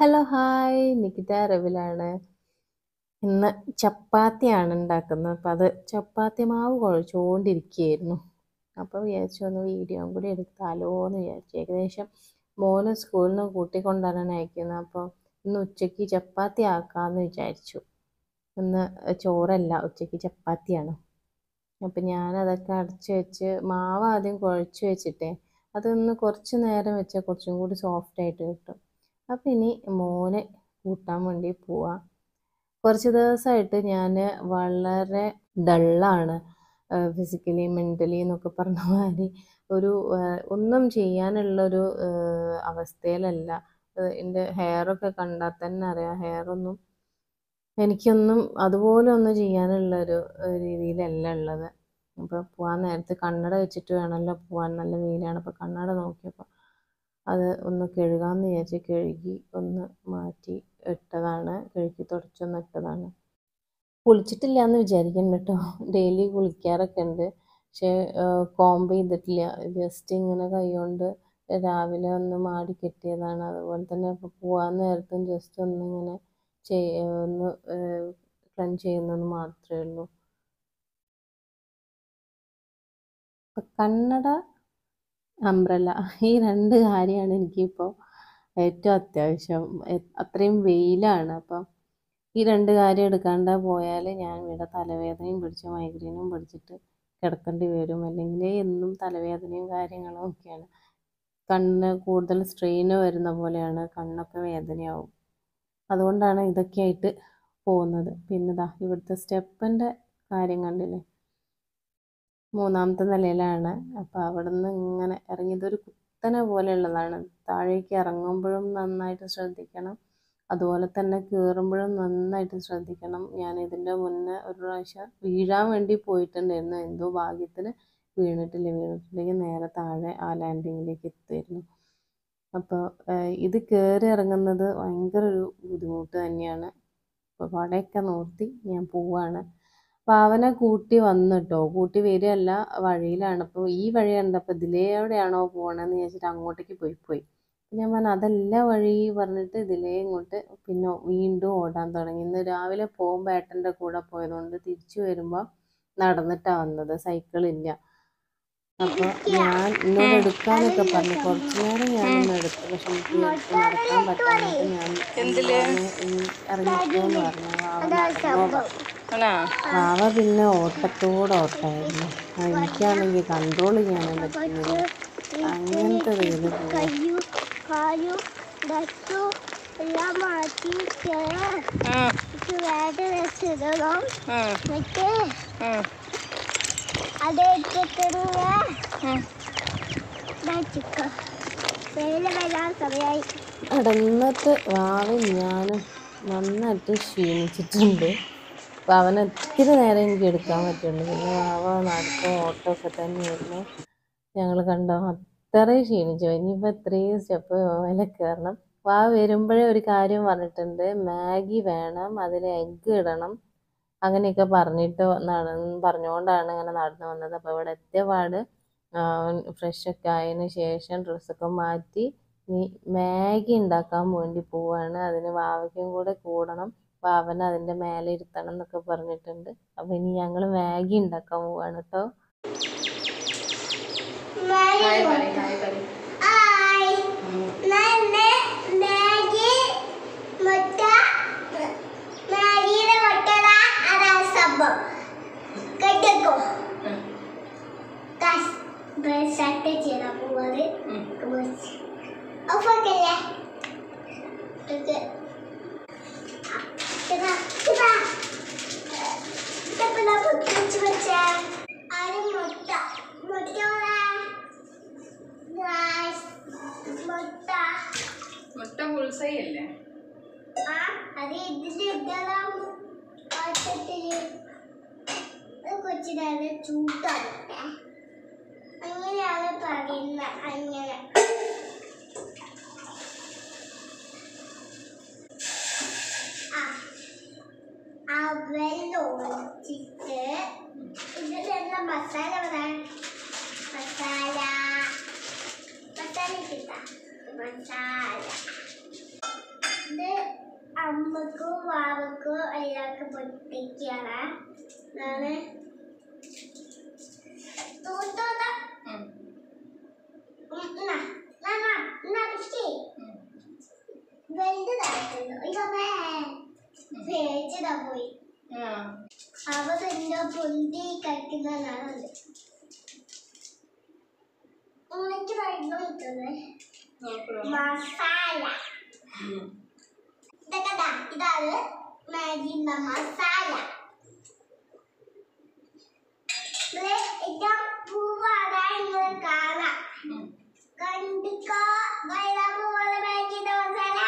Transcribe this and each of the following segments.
Hello hi Nikita രവിലാണ്. ഇന്ന് ചപ്പാത്തിയാണ് ഉണ്ടാക്കുന്നത്. അപ്പം അത് ചപ്പാത്തി മാവ് കുഴച്ചുകൊണ്ടിരിക്കുകയായിരുന്നു. അപ്പോൾ വിചാരിച്ചു ഒന്ന് വീഡിയോ കൂടി എടുത്താലോ എന്ന് വിചാരിച്ചു. ഏകദേശം മോന് സ്കൂളിൽ നിന്ന് കൂട്ടിക്കൊണ്ടുവരാൻ അയക്കുന്നത്. അപ്പോൾ ഇന്ന് ഉച്ചയ്ക്ക് ചപ്പാത്തി ആക്കാമെന്ന് വിചാരിച്ചു. ഇന്ന് ചോറല്ല, ഉച്ചയ്ക്ക് ചപ്പാത്തിയാണ്. അപ്പം ഞാനതൊക്കെ അടച്ച് വെച്ച് മാവ് ആദ്യം കുഴച്ച് വെച്ചിട്ടേ അതൊന്ന് കുറച്ച് നേരം വെച്ചാൽ കുറച്ചും കൂടി സോഫ്റ്റായിട്ട് കിട്ടും. അപ്പം ഇനി മോനെ കൂട്ടാൻ വേണ്ടി പോവാം. കുറച്ച് ദിവസമായിട്ട് ഞാൻ വളരെ ഡള്ളാണ്, ഫിസിക്കലി മെൻ്റലി എന്നൊക്കെ പറഞ്ഞ മാതിരി ഒരു ഒന്നും ചെയ്യാനുള്ളൊരു അവസ്ഥയിലല്ല. എൻ്റെ ഹെയറൊക്കെ കണ്ടാൽ തന്നെ അറിയാം, ഹെയറൊന്നും എനിക്കൊന്നും അതുപോലെ ഒന്നും ചെയ്യാനുള്ളൊരു രീതിയിലല്ല ഉള്ളത്. അപ്പോൾ പോകാൻ നേരത്ത് കണ്ണട വെച്ചിട്ട് വേണമല്ലോ പോകാൻ, നല്ല വെയിലാണ്. അപ്പോൾ കണ്ണട നോക്കിയപ്പോൾ അത് ഒന്ന് കഴുകാമെന്ന് വിചാരിച്ച് കഴുകി ഒന്ന് മാറ്റി ഇട്ടതാണ്, കഴുകി തുടച്ചൊന്ന് ഇട്ടതാണ്. കുളിച്ചിട്ടില്ല എന്ന് വിചാരിക്കണ്ട കേട്ടോ, ഡെയിലി കുളിക്കാറൊക്കെ ഉണ്ട്. പക്ഷേ കോംബ് ചെയ്തിട്ടില്ല, ജസ്റ്റ് ഇങ്ങനെ കൈകൊണ്ട് രാവിലെ ഒന്ന് മാടി കെട്ടിയതാണ്. അതുപോലെ തന്നെ ഇപ്പോൾ പോകാൻ നേരത്തും ജസ്റ്റ് ഒന്നിങ്ങനെ ഒന്ന് ക്ലൻസ് ചെയ്യുന്നത് മാത്രമേ ഉള്ളൂ. അപ്പം കണ്ണട, അംബ്രല്ല, ഈ രണ്ട് കാര്യമാണ് എനിക്കിപ്പോൾ ഏറ്റവും അത്യാവശ്യം. അത്രയും വെയിലാണ്. അപ്പം ഈ രണ്ട് കാര്യം എടുക്കാണ്ട് പോയാൽ ഞാൻ ഇവിടെ തലവേദനയും പിടിച്ച് മൈഗ്രെയിനും പിടിച്ചിട്ട് കിടക്കേണ്ടി വരും. അല്ലെങ്കിൽ എന്നും തലവേദനയും കാര്യങ്ങളും ഒക്കെയാണ്. കണ്ണിന് കൂടുതൽ സ്ട്രെയിന് വരുന്ന പോലെയാണ്, കണ്ണൊക്കെ വേദനയാവും. അതുകൊണ്ടാണ് ഇതൊക്കെയായിട്ട് പോകുന്നത്. പിന്നെ ഇവിടുത്തെ സ്റ്റെപ്പിൻ്റെ കാര്യം കണ്ടില്ലേ, 3ാമത്തെ നിലയിലാണ്. അപ്പോൾ അവിടെ നിന്ന് ഇങ്ങനെ ഇറങ്ങിയതൊരു കുത്തനെ പോലെയുള്ളതാണ്. താഴേക്ക് ഇറങ്ങുമ്പോഴും നന്നായിട്ട് ശ്രദ്ധിക്കണം, അതുപോലെ തന്നെ കയറുമ്പോഴും നന്നായിട്ട് ശ്രദ്ധിക്കണം. ഞാൻ ഇതിൻ്റെ മുന്നേ ഒരു പ്രാവശ്യം വീഴാൻ വേണ്ടി പോയിട്ടുണ്ടായിരുന്നു. എന്തോ ഭാഗ്യത്തിന് വീണിട്ടില്ലെങ്കിൽ നേരെ താഴെ ആ ലാൻഡിങ്ങിലേക്ക് എത്തുമായിരുന്നു. അപ്പോൾ ഇത് കയറി ഇറങ്ങുന്നത് ഭയങ്കര ഒരു ബുദ്ധിമുട്ട് തന്നെയാണ്. അപ്പോൾ കുടയൊക്കെ നോർത്തി ഞാൻ പോവാണ്. അപ്പോൾ അവനെ കൂട്ടി വന്നു കേട്ടോ, കൂട്ടി വരികയല്ല, വഴിയിലാണ്. അപ്പോൾ ഈ വഴി കണ്ടപ്പോൾ ഇതിലെവിടെയാണോ പോകണമെന്ന് വിചാരിച്ചിട്ട് അങ്ങോട്ടേക്ക് പോയി. ഞാൻ പറഞ്ഞു അതല്ല വഴി പറഞ്ഞിട്ട് ഇതിലേ ഇങ്ങോട്ട് പിന്നെ വീണ്ടും ഓടാൻ തുടങ്ങി. ഇന്ന് രാവിലെ പോകുമ്പോൾ ഏട്ടൻ്റെ കൂടെ പോയതുകൊണ്ട് തിരിച്ചു വരുമ്പോൾ നടന്നിട്ടാണ് വന്നത്, സൈക്കിളില്ല. അപ്പോൾ ഞാൻ എന്നോട് എടുക്കാനൊക്കെ പറഞ്ഞു, കുറച്ച് നേരം ഞാനൊന്ന് എടുത്തു. പക്ഷെ എനിക്ക് നടക്കാൻ പറ്റാഞ്ഞിട്ട് ഞാൻ ഇറങ്ങിപ്പോന്ന് പറഞ്ഞു. വാവ പിന്നെ ഓട്ടത്തോടായിരുന്നു. എനിക്കാണെങ്കിൽ കൺട്രോൾ ചെയ്യാനും പറ്റുന്നില്ല. അങ്ങനത്തെ ഇതിൽ നടന്നിട്ട് വാവയും ഞാനും നന്നായിട്ട് ക്ഷീണിച്ചിട്ടുണ്ട്. അപ്പോൾ അവനെ ഒത്തിരി നേരം എനിക്ക് എടുക്കാൻ പറ്റുള്ളൂ. പിന്നെ വാവ നടക്കും ഓട്ടമൊക്കെ തന്നെയായിരുന്നു. ഞങ്ങൾ കണ്ടോ അത്രയും ക്ഷീണിച്ചു. ഇനിയിപ്പോൾ ഇത്രയും സ്റ്റെപ്പ് മേലെ കയറണം. വാവ വരുമ്പോഴേ ഒരു കാര്യം പറഞ്ഞിട്ടുണ്ട്, മാഗി വേണം, അതിൽ എഗ്ഗ് ഇടണം, അങ്ങനെയൊക്കെ പറഞ്ഞുകൊണ്ടാണ് ഇങ്ങനെ നടന്നു വന്നത്. അപ്പോൾ ഇവിടെ എത്തിയപാട് ഫ്രഷൊക്കെ ആയതിന് ശേഷം ഡ്രസ്സൊക്കെ മാറ്റി ഇനി മാഗി ഉണ്ടാക്കാൻ വേണ്ടി പോവാണ്. അതിന് വാവയ്ക്കും കൂടെ കൂടണം, വാവനെ അതിൻ്റെ മേലെ ഇരുത്തണം എന്നൊക്കെ പറഞ്ഞിട്ടുണ്ട്. അപ്പോൾ ഇനി ഞങ്ങൾ മാഗി ഉണ്ടാക്കാൻ പോവാണ് കേട്ടോ. മുട്ട പുൾസയല്ലേ? അത് ഇതിന്റെ കൊച്ചിനാണ് ചൂടാണ്, അങ്ങനെയാണ് പറയുന്നത്. അങ്ങനെ വെള്ളം ഒഴിച്ചിട്ട് ഇതിലുള്ള മസാല മസാല മസാല കിട്ടാ മസാല ഇത് അമ്മക്കും വാവക്കും എല്ലാവർക്കും പൊട്ടിക്കാണ്. ഞാന് തൂത്തോതാ വലുതായിട്ടുണ്ടോ ഇതൊക്കെ പേടിച്ചതാ പോയി. അവരെന്തോ പൊന്തി കഴിക്കുന്നതാണ്. എനിക്ക് കഴിക്കാൻ കിട്ടുന്നത് മസാല. ഇതൊക്കെ ഇതാണ് മാഗിന്റെ മസാല. പൂവാടാ നിങ്ങൾ കാണാം. കണ്ടിക്കോ പോലെ മാഗിന്റെ മസാല.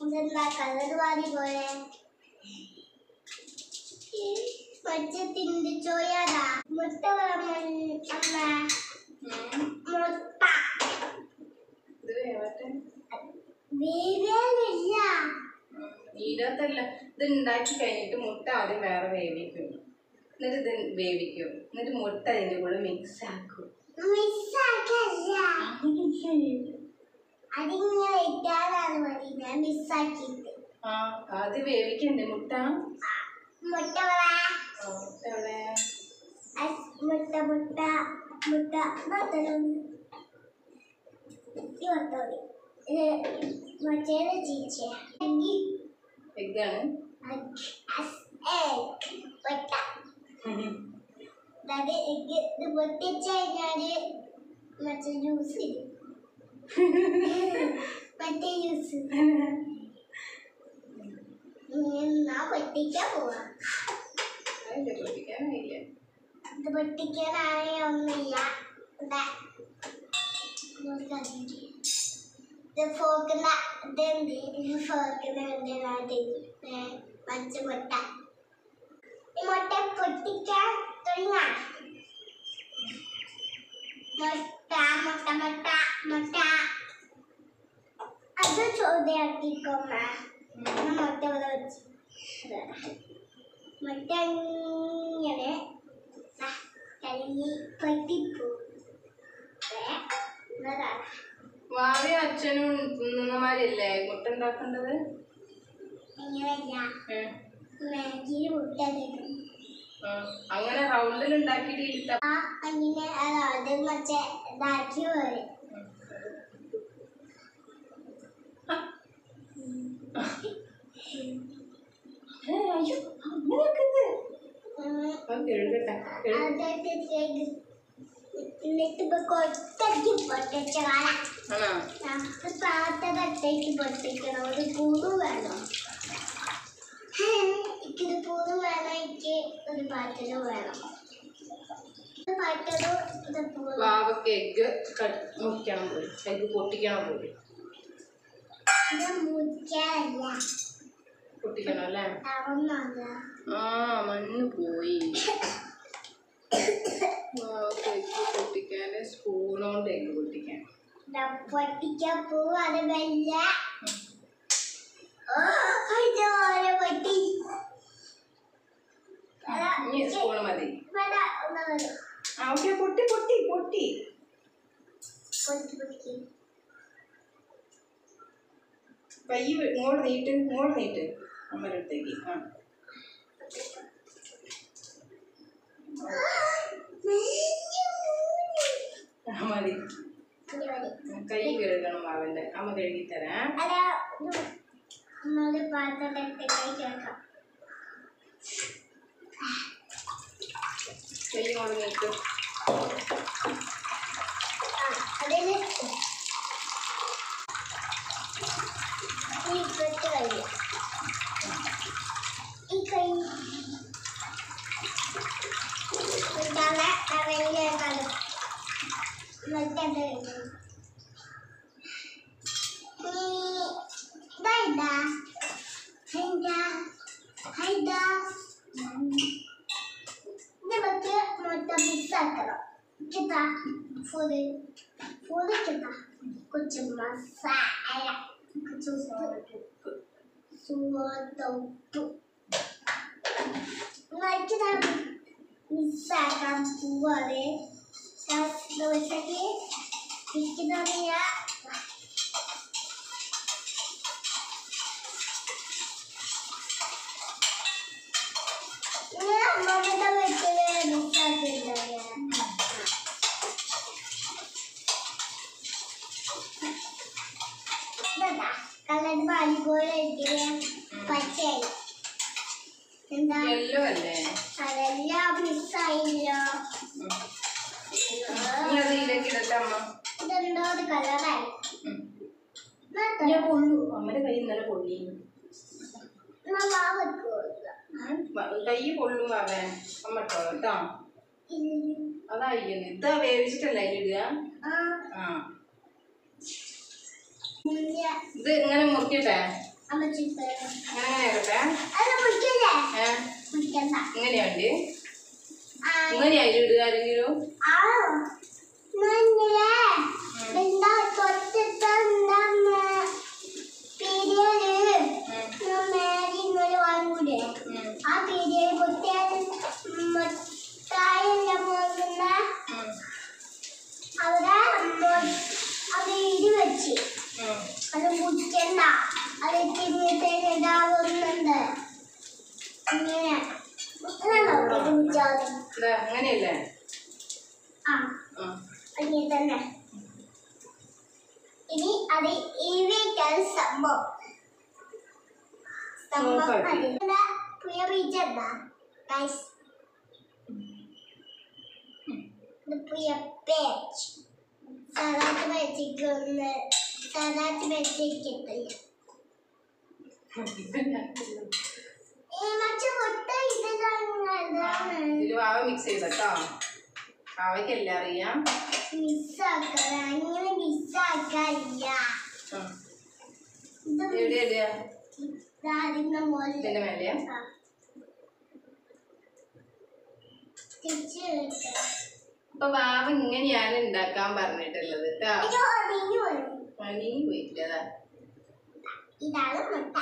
ഇതെന്താ കളർ വാടി പോലെ പച്ചത്തിന്റെ ചോയാടാ. മുട്ട അമ്മ മുട്ട വേവില്ല. ഇതിനകത്തല്ല, ഇത് ഉണ്ടാക്കി കഴിഞ്ഞിട്ട് മുട്ട ആദ്യം വേറെ വേവിക്കും, എന്നിട്ട് ഇത് വേവിക്കും, എന്നിട്ട് മുട്ട അതിന്റെ കൂടെ മിക്സ് ആക്കും. അതിങ്ങനെ ഇട്ടാലാണ് മതി. ഞാൻ മിസ്സാക്കിയിട്ട് അത് വേവിക്കണ്ടേ മുട്ട? മുട്ട മുട്ട മുട്ട മുട്ട മറ്റേത് ചീച്ച എഗ്ഗാണ്. അതായത് എഗ്ഗ് ഇത് പൊട്ടിച്ച് കഴിഞ്ഞാല് മറ്റേ ജ്യൂസ് മറ്റേ ജ്യൂസ് ഞാൻ പൊട്ടിക്കാൻ പോവാ. പൊട്ടിക്കാനായില്ല. ഇത് പൊട്ടിക്കാനായ ഒന്നുമില്ല. ഇത് ഫോക്കുന്ന ഇതെന്ത് ഫോക്കുന്ന പച്ചമുട്ട. ഈ മുട്ട പൊട്ടിക്കാൻ തുടങ്ങാം. മുട്ട മുട്ട മുട്ട മുട്ട അത് ചോദ്യാക്കിക്കോമ്മ. മുട്ട ഇവിടെ വെച്ച് മുട്ട ഇങ്ങനെ കഴുകി പൊട്ടിപ്പോ. വാവയും അച്ഛനും തിന്നുന്നമാരല്ലേ മുട്ട ഉണ്ടാക്കേണ്ടത്? ഇങ്ങനെയല്ല, മാഗിയിൽ മുട്ട തരും. അങ്ങനെ റൗണ്ടിൽ ഉണ്ടാക്കിയിട്ട് അങ്ങനെ അത് മറ്റേ ഇതാക്കി വരും. എന്നിട്ട് കൊട്ടയ്ക്ക് പൊട്ടിച്ച കാല പാത്രത്തട്ടേക്ക് പൊട്ടിക്കണം. ഒരു പൂതും വേണം. എനിക്കൊരു പൂതും വേണം. എനിക്ക് ഒരു പാത്രവും വേണം. വാവക്ക് എഗ്ഗ് മുറിക്കണം പോയി, എഗ്ഗ് പൊട്ടിക്കണം പോയി. പൊട്ടിക്കണം അല്ലേ? മണ്ണ് പോയി. എഗ്ഗ് പൊട്ടിക്കാൻ സ്പൂണോണ്ട് എഗ്ഗ് പൊട്ടിക്കാൻ പൊട്ടിക്കാൻ പോവാ. അത് വെല്ല സ്പൂണ് മതി. ഓക്കെ, പൊട്ടി പൊട്ടി പൊട്ടി കൈ ഇങ്ങോട്ട് നീട്ട് അമ്മയുടെ അടുത്തേക്ക്. മതി. കൈ കഴുകണം അവന്റെ. അമ്മ കഴുകി തരാം. കൈ ഇങ്ങോട്ട് നീട്ട്. ഈ കൈ कुछ मसाला कुछ misalkan boleh dosa kita ya colour പാലി പോലെ പച്ചയായി എന്താ യെല്ലോ അല്ലേ? അതെല്ലാം മിസ്സായില്ലോ. ഇനി അത് ഇതിലേക്ക് ഇടട്ടെ അമ്മ. ഇതെന്തോ ഒരു കളറായി. ഞാൻ പൊള്ളു. അമ്മയുടെ കൈ ഇന്നലെ പൊള്ളി. കൈ പൊള്ളും അവൻ. അമ്മ ഇട്ടോ കേട്ടോ. അതായിരിക്കുന്നു. ഇതാ വേവിച്ചിട്ടല്ലേ അതിലിടുക? ആ. ഇത് ഇങ്ങനെ മുറിക്കട്ടെ? അങ്ങനെ ആകട്ടെ. ഇങ്ങനെയുണ്ട്. ഇങ്ങനെയാ ഇതിലിടുക ആരെങ്കിലും? ആ പീരിയഡ് കുട്ടികൾ മുട്ടായെല്ലാം പോകുന്ന അവിടെ അത് ഇടി വെച്ച് അത് മുറ്റണ്ട അത് തിന്നിട്ടേണ്ടാവുന്നുണ്ട്. ഇങ്ങനെ അങ്ങനെയല്ലേ? ആ അങ്ങനെ തന്നെ. ഇനി അത് ഇവയ്ക്കാണ് സംഭവം. പുയ ബീജെന്താ ഗൈസ്? പുയ പേജ് സാധാരണ വെച്ചിട്ടൊന്ന് സാധാരണ വെച്ചിട്ടില്ല. മറ്റു മുട്ട ഇതിൽ വാവ മിക്സ് ചെയ്തോ? വാവയ്ക്കല്ല അറിയാം. മിസ്സാക്കാൻ അങ്ങനെ മിസ്സാക്കാനില്ല. എവിടെ ഇടുക? ഇതിന്റെ മുകളിൽ ഇതിന്റെ മേലെയാ? അപ്പൊ വാവ ഇങ്ങനെയാണ് ഉണ്ടാക്കാൻ പറഞ്ഞിട്ടുള്ളത് കേട്ടോ. നീ പോയിട്ടില്ലതാ. ഇതാണ് മുട്ട.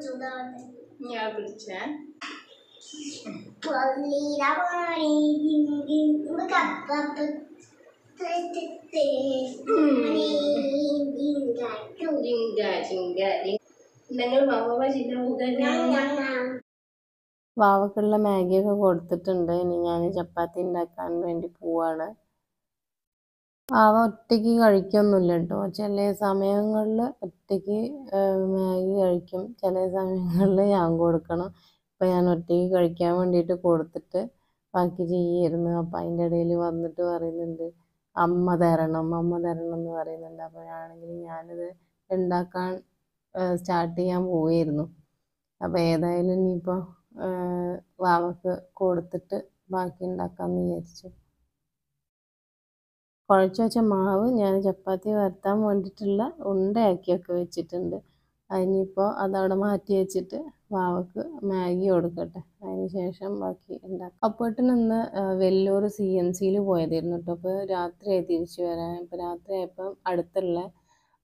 ചൂടാവട്ടെ. ഞാൻ പിടിച്ചേ. നിങ്ങൾ വാവ വാവക്കുള്ള മാഗിയൊക്കെ കൊടുത്തിട്ടുണ്ട്. ഇനി ഞാൻ ചപ്പാത്തി ഉണ്ടാക്കാൻ വേണ്ടി പോവാണ്. വാവ ഒറ്റയ്ക്ക് കഴിക്കൊന്നുമില്ല കേട്ടോ. ചില സമയങ്ങളിൽ ഒറ്റയ്ക്ക് മാഗി കഴിക്കും, ചില സമയങ്ങളിൽ ഞാൻ കൊടുക്കണം. അപ്പം ഞാൻ ഒറ്റയ്ക്ക് കഴിക്കാൻ വേണ്ടിയിട്ട് കൊടുത്തിട്ട് ബാക്കി ചെയ്യായിരുന്നു. അപ്പം അതിൻ്റെ ഇടയിൽ വന്നിട്ട് പറയുന്നുണ്ട് അമ്മ തരണം എന്ന് പറയുന്നുണ്ട്. അപ്പോൾ ഞാനിത് ഉണ്ടാക്കാൻ സ്റ്റാർട്ട് ചെയ്യാൻ പോവുമായിരുന്നു. അപ്പോൾ ഏതായാലും ഇനിയിപ്പോൾ വാവക്ക് കൊടുത്തിട്ട് ബാക്കി ഉണ്ടാക്കാമെന്ന് വിചാരിച്ചു. കുഴച്ച് വെച്ച മാവ് ഞാൻ ചപ്പാത്തി വരുത്താൻ വേണ്ടിയിട്ടുള്ള ഉണ്ടയാക്കിയൊക്കെ വെച്ചിട്ടുണ്ട്. അതിനിപ്പോൾ അതവിടെ മാറ്റി വെച്ചിട്ട് വാവക്ക് മാഗി കൊടുക്കട്ടെ. അതിന് ശേഷം ബാക്കി ഉണ്ടാക്കാം. അപ്പോഴത്തേന് വെല്ലൂർ CMCയിൽ പോയതായിരുന്നു കേട്ടോ. അപ്പോൾ രാത്രിയായി തിരിച്ചു വരാൻ. അപ്പോൾ രാത്രിയായപ്പം അടുത്തുള്ള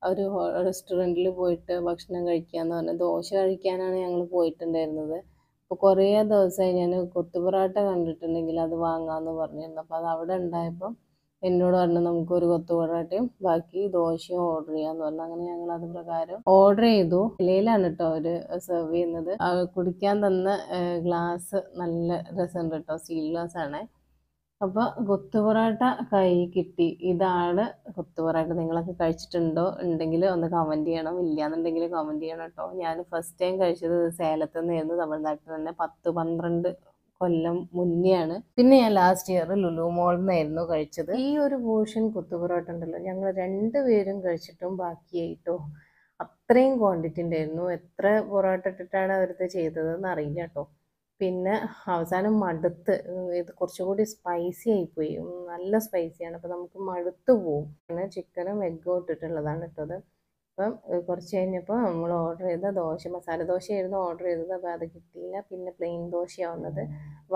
ഒരു റെസ്റ്റോറൻറ്റിൽ പോയിട്ട് ഭക്ഷണം കഴിക്കാമെന്ന് പറഞ്ഞു. ദോശ കഴിക്കാനാണ് ഞങ്ങൾ പോയിട്ടുണ്ടായിരുന്നത്. അപ്പോൾ കുറേ ദിവസമായി ഞാൻ കൊത്തു പൊറോട്ട കണ്ടിട്ടുണ്ടെങ്കിൽ അത് വാങ്ങാമെന്ന് പറഞ്ഞിരുന്നു. അപ്പോൾ അത് അവിടെ ഉണ്ടായപ്പം എന്നോട് പറഞ്ഞു നമുക്കൊരു കൊത്തു പൊറോട്ടയും ബാക്കി ദോശയും ഓർഡർ ചെയ്യാമെന്ന് പറഞ്ഞു. അങ്ങനെ ഞങ്ങൾ അത് പ്രകാരം ഓർഡർ ചെയ്തു. ഇലയിലാണ് കേട്ടോ അവർ സെർവ് ചെയ്യുന്നത്. കുടിക്കാൻ തന്ന ഗ്ലാസ് നല്ല രസമുണ്ട് കേട്ടോ. സ്റ്റീൽ ഗ്ലാസ് ആണേ. അപ്പോൾ കൊത്തു പൊറോട്ട കൈ കിട്ടി. ഇതാണ് കൊത്തു പൊറോട്ട. നിങ്ങളൊക്കെ കഴിച്ചിട്ടുണ്ടോ? ഉണ്ടെങ്കിൽ ഒന്ന് കമൻറ്റ് ചെയ്യണം. ഇല്ലയെന്നുണ്ടെങ്കിൽ കമൻറ്റ് ചെയ്യണം കേട്ടോ. ഞാൻ ഫസ്റ്റ് ടൈം കഴിച്ചത് സേലത്തു നിന്നായിരുന്നു, തമിഴ്നാട്ടിൽ തന്നെ 10-12 കൊല്ലം മുന്നെയാണ്. പിന്നെ ഞാൻ ലാസ്റ്റ് ഇയർ ലുലു മോളിൽ നിന്നായിരുന്നു കഴിച്ചത്. ഈ ഒരു പോർഷൻ കൊത്തു പൊറോട്ട ഉണ്ടല്ലോ, ഞങ്ങൾ 2 പേരും കഴിച്ചിട്ടും ബാക്കിയായിട്ടോ. അത്രയും ക്വാണ്ടിറ്റി ഉണ്ടായിരുന്നു. എത്ര പൊറോട്ട ഇട്ടിട്ടാണ് അവരത് ചെയ്തതെന്ന് അറിയില്ല കേട്ടോ. പിന്നെ അവസാനം മടുത്ത്, ഇത് കുറച്ചുകൂടി സ്പൈസി ആയിപ്പോയി. നല്ല സ്പൈസിയാണ്. അപ്പോൾ നമുക്ക് മടുത്ത് പോവും. പിന്നെ ചിക്കനും എഗ്ഗും ഇട്ടിട്ടുള്ളതാണ് ഇട്ടത്. അപ്പം കുറച്ച് കഴിഞ്ഞപ്പോൾ നമ്മൾ ഓർഡർ ചെയ്ത ദോശ, മസാല ദോശയായിരുന്നു ഓർഡർ ചെയ്തത്. അപ്പോൾ അത് കിട്ടിയില്ല. പിന്നെ പ്ലെയിൻ ദോശയാവുന്നത്.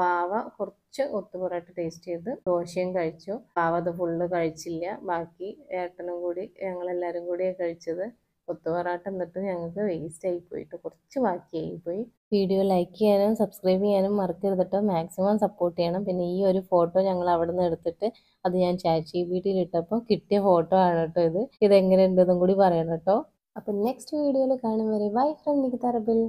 വാവ കുറച്ച് കൊത്തു പൊറോട്ട ടേസ്റ്റ് ചെയ്ത് ദോശയും കഴിച്ചു. വാവ അത് ഫുള്ള് കഴിച്ചില്ല. ബാക്കി ഏട്ടനും കൂടി ഞങ്ങളെല്ലാവരും കൂടിയാണ് കഴിച്ചത്. കൊത്തു പൊറോട്ട എന്നിട്ട് ഞങ്ങൾക്ക് വേസ്റ്റ് ആയിപ്പോയിട്ട് കുറച്ച് ബാക്കിയായിപ്പോയി. വീഡിയോ ലൈക്ക് ചെയ്യാനും സബ്സ്ക്രൈബ് ചെയ്യാനും മറക്കരുത് കേട്ടോ. മാക്സിമം സപ്പോർട്ട് ചെയ്യണം. പിന്നെ ഈ ഒരു ഫോട്ടോ ഞങ്ങൾ അവിടെ നിന്ന് എടുത്തിട്ട് അത് ഞാൻ ChatGPTയിൽ ഇട്ടപ്പോൾ കിട്ടിയ ഫോട്ടോ ആണ് കേട്ടോ ഇത്. ഇതെങ്ങനെയുണ്ടെന്നും കൂടി പറയണം കേട്ടോ. അപ്പം നെക്സ്റ്റ് വീഡിയോയിൽ കാണും വരെ ബൈ ഫ്രം നികിത റബിൽ.